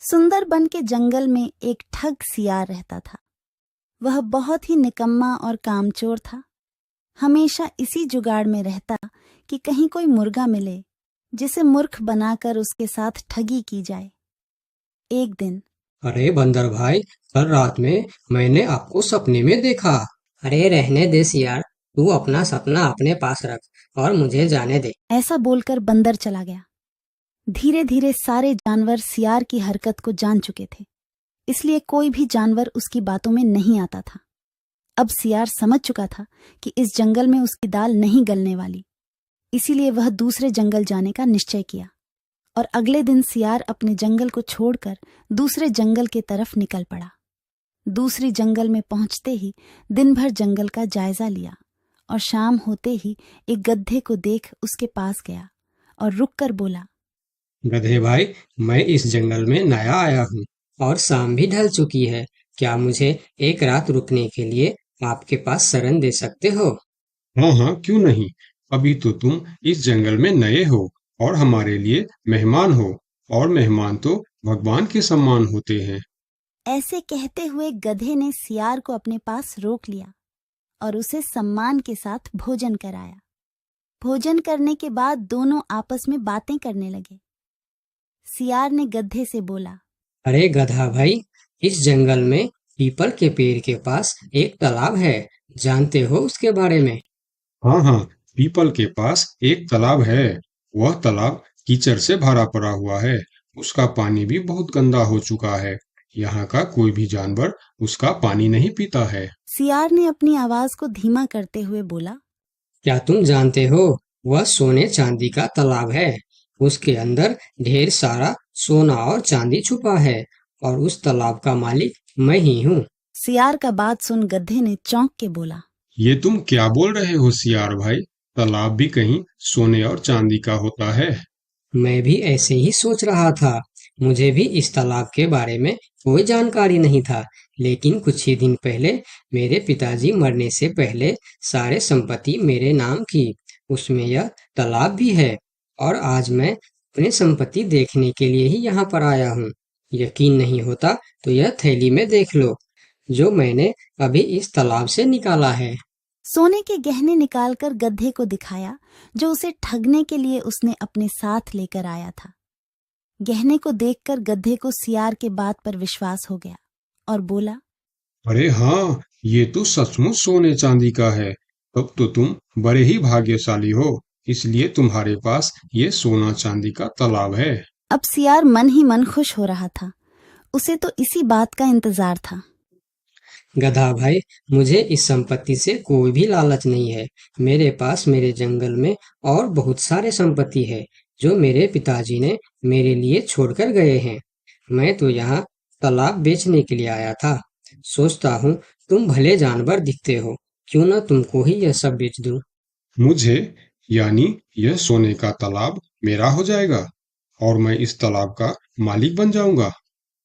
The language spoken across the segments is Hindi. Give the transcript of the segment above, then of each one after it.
सुंदरबन के जंगल में एक ठग सियार रहता था। वह बहुत ही निकम्मा और कामचोर था। हमेशा इसी जुगाड़ में रहता कि कहीं कोई मुर्गा मिले जिसे मूर्ख बनाकर उसके साथ ठगी की जाए। एक दिन अरे बंदर भाई, कल रात में मैंने आपको सपने में देखा। अरे रहने दे सियार, तू अपना सपना अपने पास रख और मुझे जाने दे। ऐसा बोलकर बंदर चला गया। धीरे धीरे सारे जानवर सियार की हरकत को जान चुके थे, इसलिए कोई भी जानवर उसकी बातों में नहीं आता था। अब सियार समझ चुका था कि इस जंगल में उसकी दाल नहीं गलने वाली, इसीलिए वह दूसरे जंगल जाने का निश्चय किया और अगले दिन सियार अपने जंगल को छोड़कर दूसरे जंगल के तरफ निकल पड़ा। दूसरी जंगल में पहुंचते ही दिन भर जंगल का जायजा लिया और शाम होते ही एक गधे को देख उसके पास गया और रुककर बोला, गधे भाई, मैं इस जंगल में नया आया हूँ और शाम भी ढल चुकी है। क्या मुझे एक रात रुकने के लिए आपके पास शरण दे सकते हो? हाँ हाँ, क्यों नहीं। अभी तो तुम इस जंगल में नए हो और हमारे लिए मेहमान हो, और मेहमान तो भगवान के समान होते हैं। ऐसे कहते हुए गधे ने सियार को अपने पास रोक लिया और उसे सम्मान के साथ भोजन कराया। भोजन करने के बाद दोनों आपस में बातें करने लगे। सियार ने गधे से बोला, अरे गधा भाई, इस जंगल में पीपल के पेड़ के पास एक तालाब है, जानते हो उसके बारे में? हाँ हाँ, पीपल के पास एक तालाब है। वह तालाब कीचड़ से भरा पड़ा हुआ है। उसका पानी भी बहुत गंदा हो चुका है। यहाँ का कोई भी जानवर उसका पानी नहीं पीता है। सियार ने अपनी आवाज को धीमा करते हुए बोला, क्या तुम जानते हो, वह सोने चांदी का तालाब है। उसके अंदर ढेर सारा सोना और चांदी छुपा है और उस तालाब का मालिक मैं ही हूँ। सियार का बात सुन गधे ने चौंक के बोला, ये तुम क्या बोल रहे हो सियार भाई? तालाब भी कहीं सोने और चांदी का होता है? मैं भी ऐसे ही सोच रहा था। मुझे भी इस तालाब के बारे में कोई जानकारी नहीं था, लेकिन कुछ ही दिन पहले मेरे पिताजी मरने से पहले सारे संपत्ति मेरे नाम की। उसमें यह तालाब भी है और आज मैं अपनी संपत्ति देखने के लिए ही यहाँ पर आया हूँ। यकीन नहीं होता तो यह थैली में देख लो, जो मैंने अभी इस तालाब से निकाला है। सोने के गहने निकालकर गधे को दिखाया, जो उसे ठगने के लिए उसने अपने साथ लेकर आया था। गहने को देखकर गधे को सियार के बात पर विश्वास हो गया और बोला, अरे हाँ, ये तो सचमुच सोने चांदी का है। तब तो तुम बड़े ही भाग्यशाली हो, इसलिए तुम्हारे पास ये सोना चांदी का तालाब है। अब सियार मन ही मन खुश हो रहा था। उसे तो इसी बात का इंतजार था। गधा भाई, मुझे इस संपत्ति से कोई भी लालच नहीं है। मेरे पास मेरे जंगल में और बहुत सारे संपत्ति है, जो मेरे पिताजी ने मेरे लिए छोड़कर गए हैं। मैं तो यहाँ तालाब बेचने के लिए आया था। सोचता हूँ तुम भले जानवर दिखते हो, क्यों ना तुमको ही यह सब बेच दूं। मुझे, यानी यह सोने का तालाब मेरा हो जाएगा और मैं इस तालाब का मालिक बन जाऊंगा।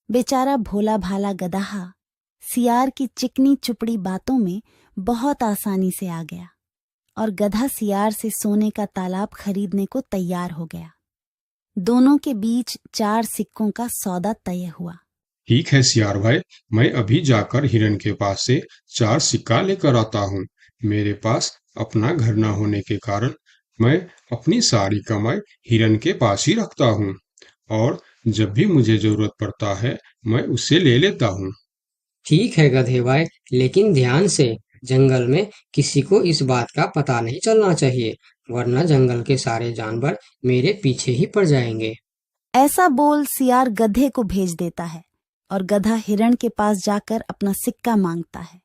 बेचारा भोला भाला गदहा सियार की चिकनी चुपड़ी बातों में बहुत आसानी से आ गया और गधा सियार से सोने का तालाब खरीदने को तैयार हो गया। दोनों के बीच 4 सिक्कों का सौदा तय हुआ। ठीक है सियार भाई, मैं अभी जाकर हिरन के पास से 4 सिक्का लेकर आता हूँ। मेरे पास अपना घर न होने के कारण मैं अपनी सारी कमाई हिरन के पास ही रखता हूँ, और जब भी मुझे जरूरत पड़ता है मैं उससे ले लेता हूँ। ठीक है गधे भाई, लेकिन ध्यान से, जंगल में किसी को इस बात का पता नहीं चलना चाहिए, वरना जंगल के सारे जानवर मेरे पीछे ही पड़ जाएंगे। ऐसा बोल सियार गधे को भेज देता है और गधा हिरण के पास जाकर अपना सिक्का मांगता है।